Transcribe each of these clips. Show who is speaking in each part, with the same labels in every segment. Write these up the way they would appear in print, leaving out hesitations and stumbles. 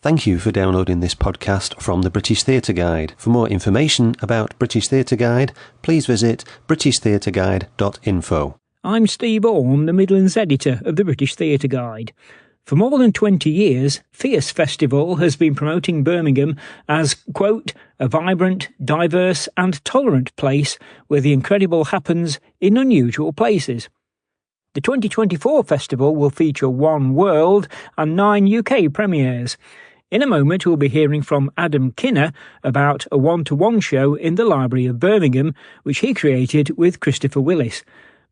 Speaker 1: Thank you for downloading this podcast from the British Theatre Guide. For more information about British Theatre Guide, please visit britishtheatreguide.info.
Speaker 2: I'm Steve Orme, the Midlands editor of the British Theatre Guide. For more than 20 years, Fierce Festival has been promoting Birmingham as, quote, a vibrant, diverse and tolerant place where the incredible happens in unusual places. The 2024 festival will feature 1 world and 9 UK premieres. In a moment, we'll be hearing from Adam Kinner about a one-to-one show in the Library of Birmingham, which he created with Christopher Willis.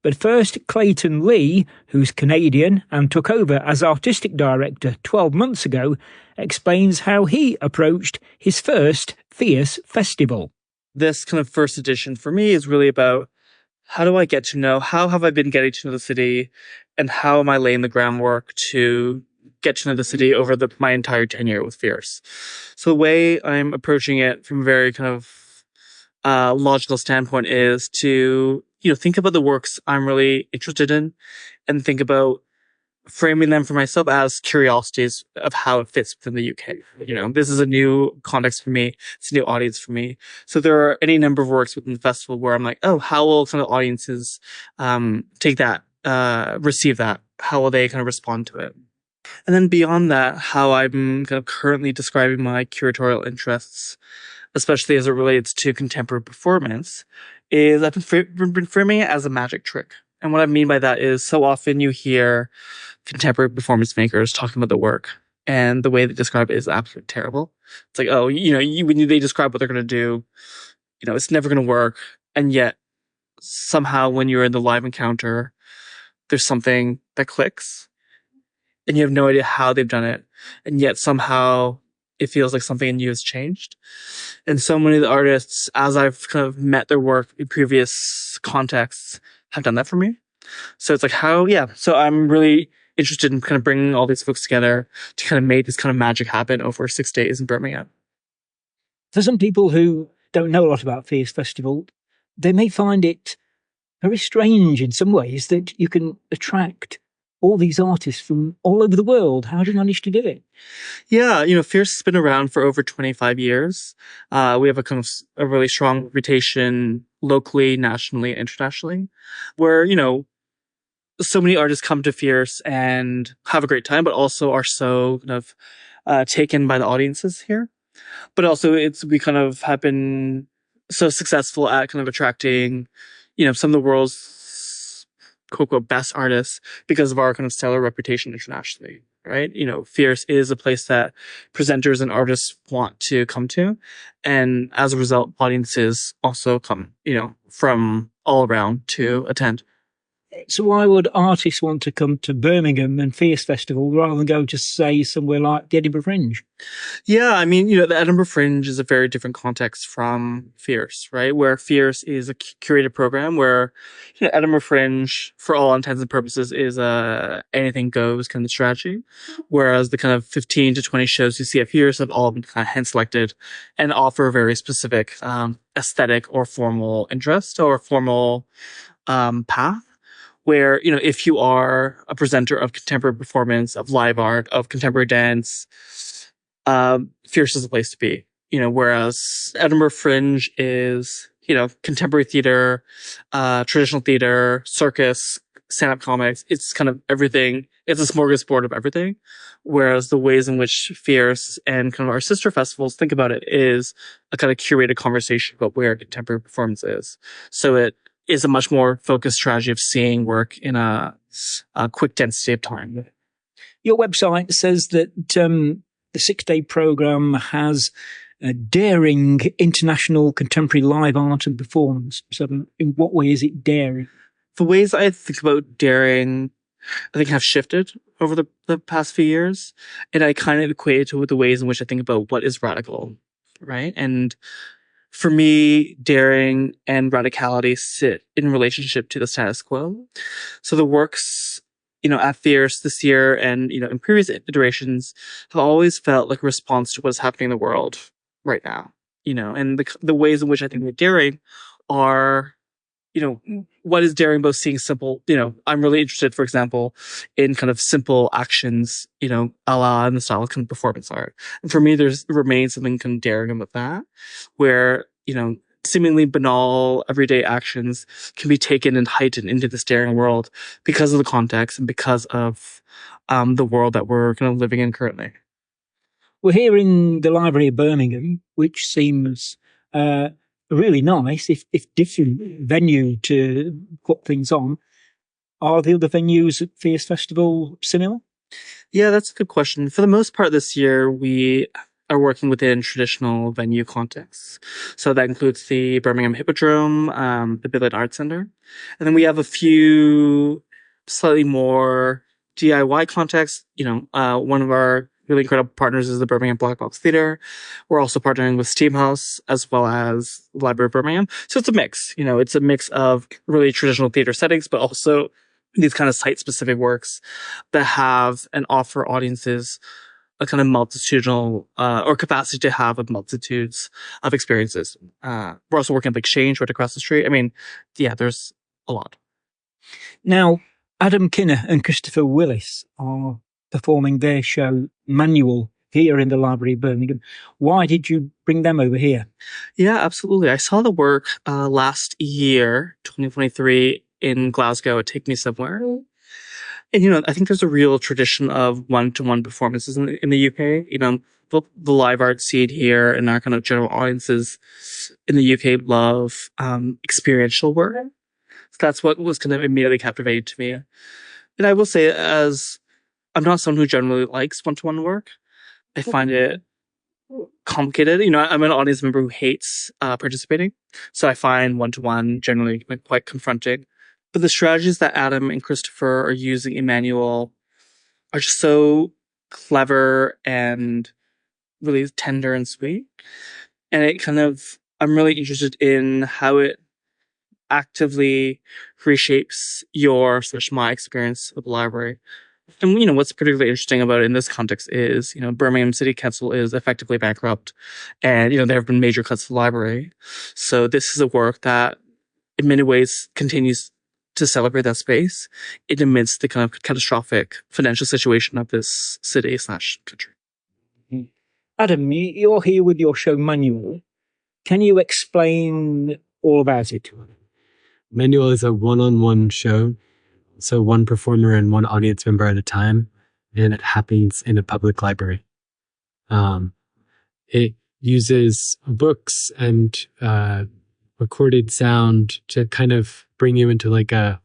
Speaker 2: But first, Clayton Lee, who's Canadian and took over as artistic director 12 months ago, explains how he approached his first Fierce Festival.
Speaker 3: This kind of first edition for me is really about how do I get to know, how have I been getting to know the city, and how am I laying the groundwork to get to know the city over my entire tenure with Fierce. So the way I'm approaching it from a very kind of logical standpoint is to, think about the works I'm really interested in and think about framing them for myself as curiosities of how it fits within the UK. This is a new context for me. It's a new audience for me. So there are any number of works within the festival where I'm like, oh, how will kind of audiences take that, receive that? How will they kind of respond to it? And then beyond that, how I'm kind of currently describing my curatorial interests, especially as it relates to contemporary performance, is I've been framing it as a magic trick. And what I mean by that is so often you hear contemporary performance makers talking about the work, and the way they describe it is absolutely terrible. It's like, oh, when they describe what they're going to do, it's never going to work. And yet somehow when you're in the live encounter, there's something that clicks. And you have no idea how they've done it. And yet somehow it feels like something in you has changed. And so many of the artists, as I've kind of met their work in previous contexts, have done that for me. So it's like so I'm really interested in kind of bringing all these folks together to kind of make this kind of magic happen over 6 days in Birmingham.
Speaker 2: For some people who don't know a lot about Fierce Festival, they may find it very strange in some ways that you can attract all these artists from all over the world. How do you manage to do it?
Speaker 3: Yeah, Fierce has been around for over 25 years. We have a really strong reputation locally, nationally, internationally, where, so many artists come to Fierce and have a great time, but also are so kind of taken by the audiences here. But also we kind of have been so successful at kind of attracting, some of the world's quote unquote best artists because of our kind of stellar reputation internationally, right? Fierce is a place that presenters and artists want to come to. And as a result, audiences also come, from all around to attend.
Speaker 2: So why would artists want to come to Birmingham and Fierce Festival rather than go just say somewhere like the Edinburgh Fringe?
Speaker 3: Yeah, the Edinburgh Fringe is a very different context from Fierce, right? Where Fierce is a curated program where Edinburgh Fringe, for all intents and purposes, is a anything goes kind of strategy. Whereas the kind of 15 to 20 shows you see at Fierce have all been kind of hand selected and offer a very specific aesthetic or formal interest or formal path. Where, if you are a presenter of contemporary performance, of live art, of contemporary dance, Fierce is a place to be. Whereas Edinburgh Fringe is, contemporary theater, traditional theater, circus, stand-up comics. It's kind of everything. It's a smorgasbord of everything. Whereas the ways in which Fierce and kind of our sister festivals think about it is a kind of curated conversation about where contemporary performance is. So it is a much more focused strategy of seeing work in a quick density of time.
Speaker 2: Your website says that the 6-day program has a daring international contemporary live art and performance. So in what way is it daring?
Speaker 3: The ways I think about daring, I think have shifted over the past few years. And I kind of equate it to the ways in which I think about what is radical, right? And for me, daring and radicality sit in relationship to the status quo. So the works, at Fierce this year and, in previous iterations have always felt like a response to what's happening in the world right now, and the ways in which I think they're daring are, what is daring about seeing simple, I'm really interested, for example, in kind of simple actions, a la in the style of kind of performance art. And for me, remains something kind of daring about that, where, seemingly banal everyday actions can be taken and heightened into this daring world because of the context and because of the world that we're kind of living in currently.
Speaker 2: We're here in the Library of Birmingham, which seems really nice, if different venue to put things on. Are the other venues at Fierce Festival similar?
Speaker 3: Yeah, that's a good question. For the most part this year, we are working within traditional venue contexts. So that includes the Birmingham Hippodrome, the Midlands Arts Centre. And then we have a few slightly more DIY contexts. One of our really incredible partners is the Birmingham Black Box Theatre. We're also partnering with Steamhouse as well as the Library of Birmingham. So it's a mix. It's a mix of really traditional theatre settings, but also these kind of site-specific works that have and offer audiences a kind of multitudinal or capacity to have multitudes of experiences. We're also working at Exchange right across the street. I mean, yeah, there's a lot.
Speaker 2: Now, Adam Kinner and Christopher Willis are performing their show Manual here in the Library of Birmingham. Why did you bring them over here?
Speaker 3: Yeah, absolutely. I saw the work last year, 2023, in Glasgow at Take Me Somewhere. And, I think there's a real tradition of one-to-one performances in the UK. The live art scene here and our kind of general audiences in the UK love experiential work. So that's what was kind of immediately captivating to me. And I will say, as I'm not someone who generally likes one-to-one work, I find it complicated. I'm an audience member who hates participating. So I find one-to-one generally quite confronting. But the strategies that Adam and Christopher are using in Manual are just so clever and really tender and sweet. And I'm really interested in how it actively reshapes my experience with the library. And, what's particularly interesting about it in this context is, Birmingham City Council is effectively bankrupt and, there have been major cuts to the library. So this is a work that in many ways continues to celebrate that space in amidst the kind of catastrophic financial situation of this city/country.
Speaker 2: Adam, you're here with your show Manual. Can you explain all about it?
Speaker 4: Manual is a one-on-one show. So one performer and one audience member at a time, and it happens in a public library. It uses books and recorded sound to kind of bring you into like a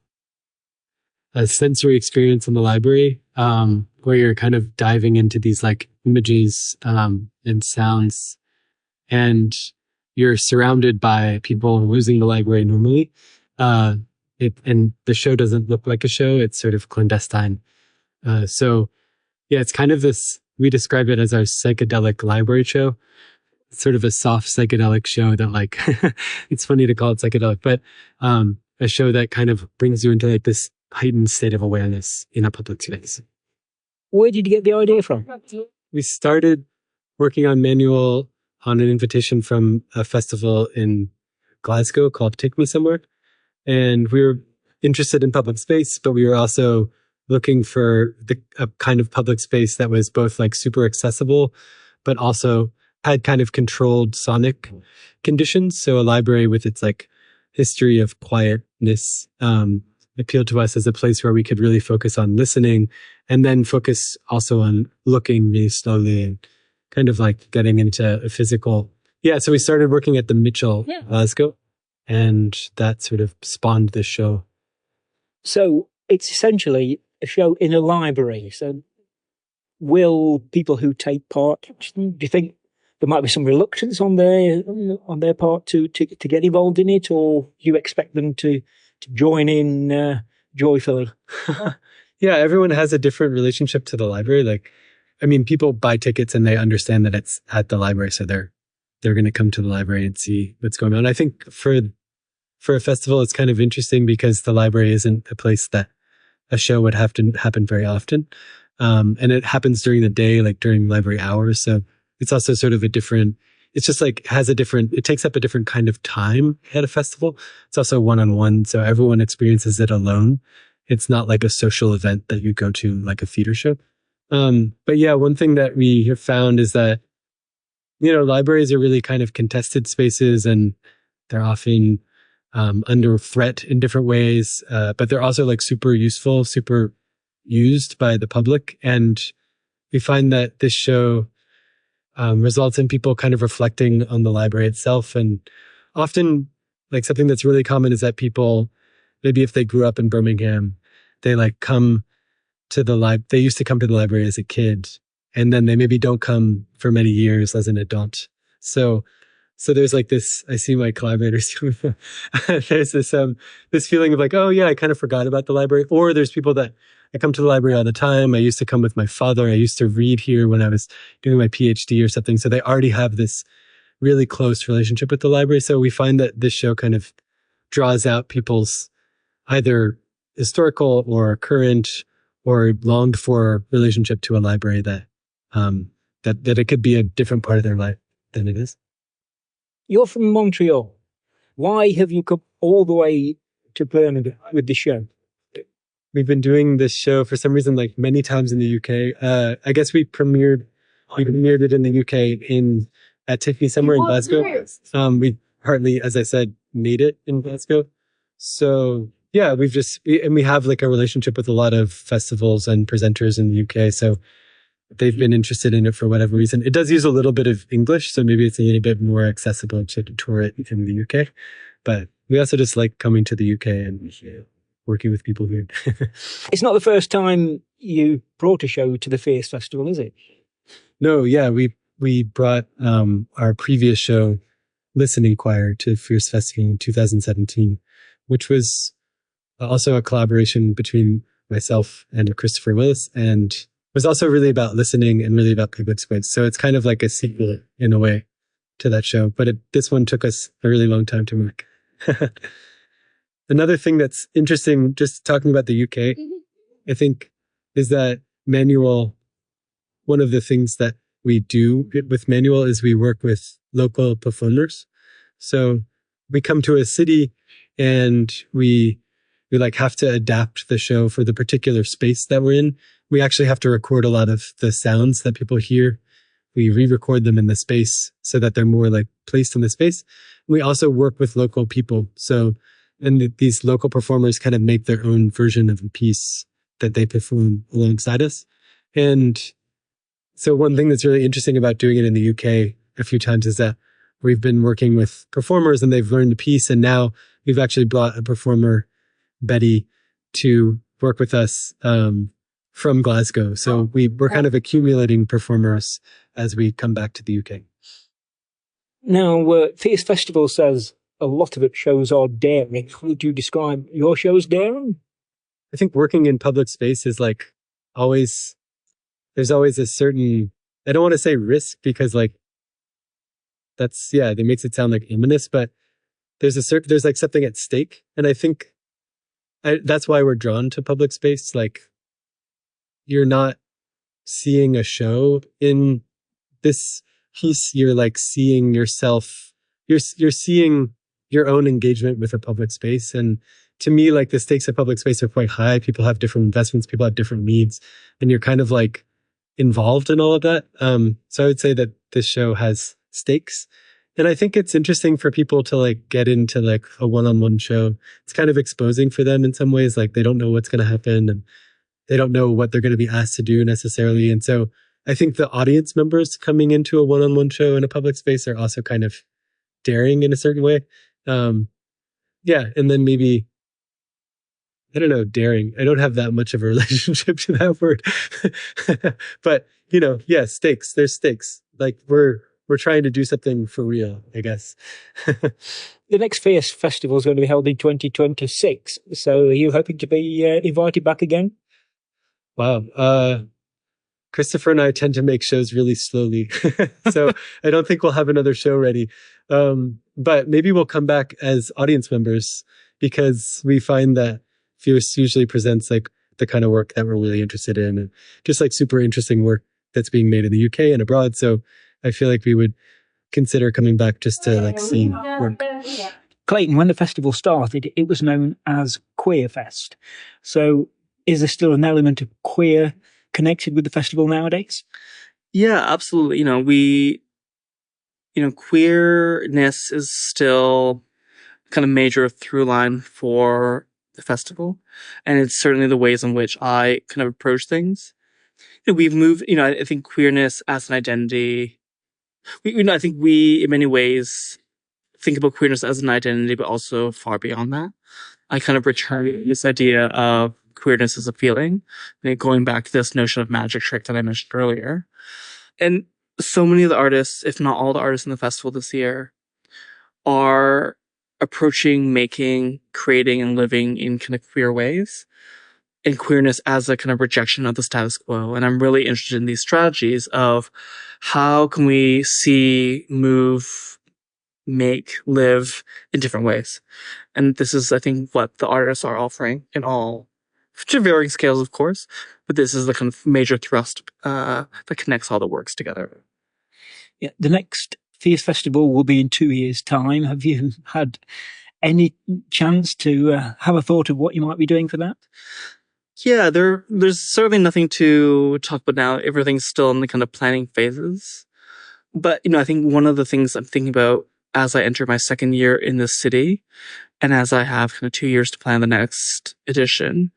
Speaker 4: sensory experience in the library, where you're kind of diving into these like images and sounds, and you're surrounded by people using the library normally. And the show doesn't look like a show. It's sort of clandestine. So yeah, it's kind of this, we describe it as our psychedelic library show. It's sort of a soft psychedelic show that like, it's funny to call it psychedelic, but a show that kind of brings you into like this heightened state of awareness in a public space.
Speaker 2: Where did you get the idea from?
Speaker 4: We started working on Manual on an invitation from a festival in Glasgow called Take Me Somewhere. And we were interested in public space, but we were also looking for a kind of public space that was both like super accessible, but also had kind of controlled sonic conditions. So a library with its like history of quietness appealed to us as a place where we could really focus on listening and then focus also on looking really slowly and kind of like getting into a physical. Yeah, so we started working at the Mitchell, Glasgow. And that sort of spawned this show.
Speaker 2: So it's essentially a show in a library. So will people who take part, do you think there might be some reluctance on their part to get involved in it, or you expect them to join in joyfully?
Speaker 4: Yeah, everyone has a different relationship to the library. Like, I mean, people buy tickets and they understand that it's at the library, so they're going to come to the library and see what's going on. I think for a festival, it's kind of interesting because the library isn't a place that a show would have to happen very often. And it happens during the day, like during library hours. So it's also sort of a different it's just like it takes up a different kind of time at a festival. It's also one-on-one, so everyone experiences it alone. It's not like a social event that you go to like a theater show. But yeah, one thing that we have found is that, libraries are really kind of contested spaces, and they're often under threat in different ways. But they're also like super useful, super used by the public. And we find that this show results in people kind of reflecting on the library itself. And often, like, something that's really common is that people, maybe if they grew up in Birmingham, they like come to they used to come to the library as a kid, and then they maybe don't come for many years as an adult. So there's like this, I see my collaborators, there's this feeling of like, oh yeah, I kind of forgot about the library. Or there's people that I come to the library all the time. I used to come with my father. I used to read here when I was doing my PhD or something. So they already have this really close relationship with the library. So we find that this show kind of draws out people's either historical or current or longed for relationship to a library that it could be a different part of their life than it is.
Speaker 2: You're from Montreal. Why have you come all the way to Birmingham with the show?
Speaker 4: We've been doing this show for some reason like many times in the UK. I guess we premiered it in the UK at Tiffany somewhere in Glasgow. We partly, as I said, made it in Glasgow. So yeah, we have like a relationship with a lot of festivals and presenters in the UK. So they've been interested in it for whatever reason. It does use a little bit of English, so maybe it's a little bit more accessible to tour it in the UK. But we also just like coming to the UK and working with people here.
Speaker 2: It's not the first time you brought a show to the Fierce Festival, is it?
Speaker 4: No, yeah, we brought our previous show, Listening Choir, to Fierce Festival in 2017, which was also a collaboration between myself and Christopher Willis, and was also really about listening and really about public space. So it's kind of like a sequel in a way to that show, but this one took us a really long time to make. Another thing that's interesting, just talking about the UK, I think, is that Manual, one of the things that we do with Manual is we work with local performers. So we come to a city and we like have to adapt the show for the particular space that we're in. We actually have to record a lot of the sounds that people hear. We re-record them in the space so that they're more like placed in the space. We also work with local people. And these local performers kind of make their own version of a piece that they perform alongside us. And so one thing that's really interesting about doing it in the UK a few times is that we've been working with performers and they've learned the piece. And now we've actually brought a performer, Betty, to work with us from Glasgow. So we're kind of accumulating performers as we come back to the UK.
Speaker 2: Now, Fierce Festival says a lot of its shows are daring. Would you describe your show as daring?
Speaker 4: I think working in public space is like there's always a certain, I don't want to say risk because like it makes it sound like ominous, but there's like something at stake. And I think that's why we're drawn to public space. Like, you're not seeing a show in this piece. You're like seeing yourself. You're seeing your own engagement with a public space. And to me, like, the stakes of public space are quite high. People have different investments. People have different needs, and you're kind of like involved in all of that. So I would say that this show has stakes. And I think it's interesting for people to like get into like a one-on-one show. It's kind of exposing for them in some ways. Like, they don't know what's going to happen and they don't know what they're going to be asked to do necessarily. And so I think the audience members coming into a one-on-one show in a public space are also kind of daring in a certain way. And then maybe, I don't know, daring. I don't have that much of a relationship to that word. But, stakes. There's stakes. Like, we're trying to do something for real, I guess.
Speaker 2: The next Fierce Festival is going to be held in 2026. So are you hoping to be invited back again?
Speaker 4: Wow. Christopher and I tend to make shows really slowly. So I don't think we'll have another show ready. But maybe we'll come back as audience members, because we find that Fierce usually presents like the kind of work that we're really interested in, and just like super interesting work that's being made in the UK and abroad. So I feel like we would consider coming back just to like see work.
Speaker 2: Clayton, when the festival started, it was known as Queer Fest. So is there still an element of queer connected with the festival nowadays?
Speaker 3: Yeah, absolutely. Queerness is still kind of major through line for the festival. And it's certainly the ways in which I kind of approach things. We've moved, I think queerness as an identity. I think we, in many ways, think about queerness as an identity, but also far beyond that. I kind of return this idea of queerness as a feeling, going back to this notion of magic trick that I mentioned earlier. And so many of the artists, if not all the artists in the festival this year, are approaching, making, creating, and living in kind of queer ways, and queerness as a kind of rejection of the status quo. And I'm really interested in these strategies of how can we see, move, make, live in different ways. And this is, I think, what the artists are offering in all, to varying scales, of course, but this is the kind of major thrust that connects all the works together.
Speaker 2: Yeah, the next Fierce Festival will be in 2 years' time. Have you had any chance to have a thought of what you might be doing for that?
Speaker 3: Yeah, there's certainly nothing to talk about now. Everything's still in the kind of planning phases. But, I think one of the things I'm thinking about as I enter my second year in this city, and as I have kind of 2 years to plan the next edition,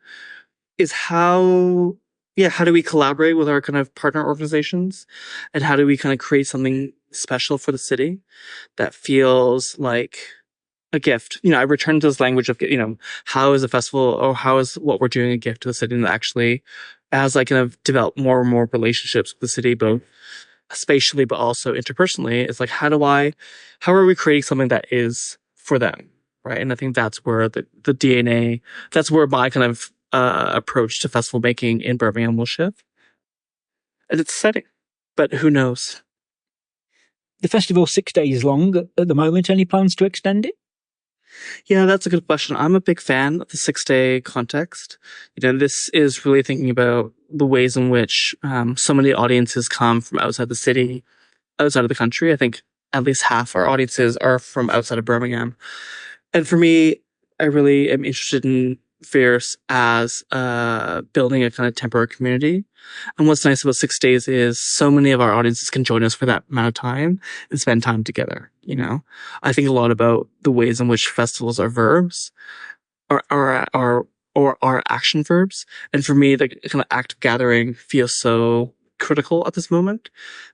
Speaker 3: is how do we collaborate with our kind of partner organizations? And how do we kind of create something special for the city that feels like a gift? I return to this language of, how is a festival or how is what we're doing a gift to the city? And actually, as I kind of develop more and more relationships with the city, both spatially, but also interpersonally, it's like, how are we creating something that is for them? Right. And I think that's where the DNA, that's where my kind of approach to festival making in Birmingham will shift. And it's exciting, but who knows?
Speaker 2: The festival's 6 days long at the moment. Any plans to extend it?
Speaker 3: Yeah, that's a good question. I'm a big fan of the 6-day context. This is really thinking about the ways in which so many audiences come from outside the city, outside of the country. I think at least half our audiences are from outside of Birmingham. And for me, I really am interested in Fierce as building a kind of temporary community. And what's nice about 6 days is so many of our audiences can join us for that amount of time and spend time together. I think a lot about the ways in which festivals are verbs or are action verbs. And for me, the kind of act of gathering feels so critical at this moment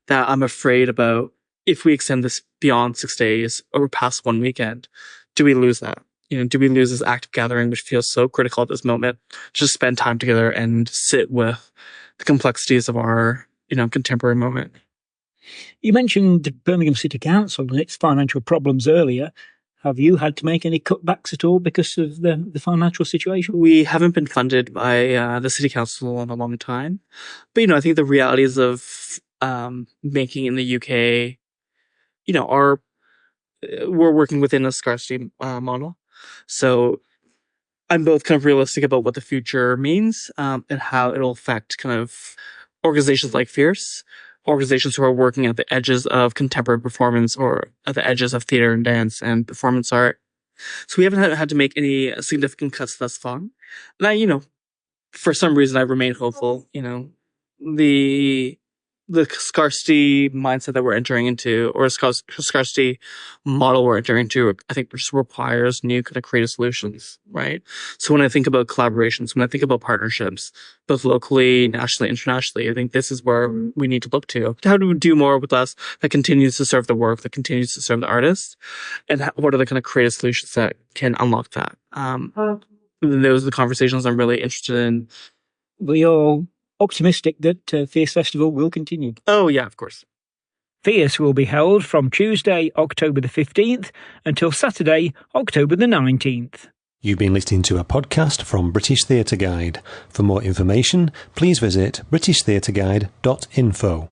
Speaker 3: that I'm afraid about if we extend this beyond 6 days or past one weekend, do we lose that? Do we lose this act of gathering, which feels so critical at this moment, to just spend time together and sit with the complexities of our, contemporary moment?
Speaker 2: You mentioned the Birmingham City Council and its financial problems earlier. Have you had to make any cutbacks at all because of the financial situation?
Speaker 3: We haven't been funded by the City Council in a long time. But, I think the realities of making in the UK, we're working within a scarcity model. So I'm both kind of realistic about what the future means and how it'll affect kind of organizations like Fierce, organizations who are working at the edges of contemporary performance or at the edges of theater and dance and performance art. So we haven't had to make any significant cuts thus far. And for some reason, I remain hopeful. The scarcity mindset that we're entering into, or scarcity model we're entering into, I think just requires new kind of creative solutions, right? So when I think about collaborations, when I think about partnerships, both locally, nationally, internationally, I think this is where we need to look to. How do we do more with less that continues to serve the work, that continues to serve the artist? And what are the kind of creative solutions that can unlock that? Those are the conversations I'm really interested in.
Speaker 2: We all optimistic that Fierce Festival will continue.
Speaker 3: Oh, yeah, of course.
Speaker 2: Fierce will be held from Tuesday, October the 15th until Saturday, October the 19th.
Speaker 1: You've been listening to a podcast from British Theatre Guide. For more information, please visit britishtheatreguide.info.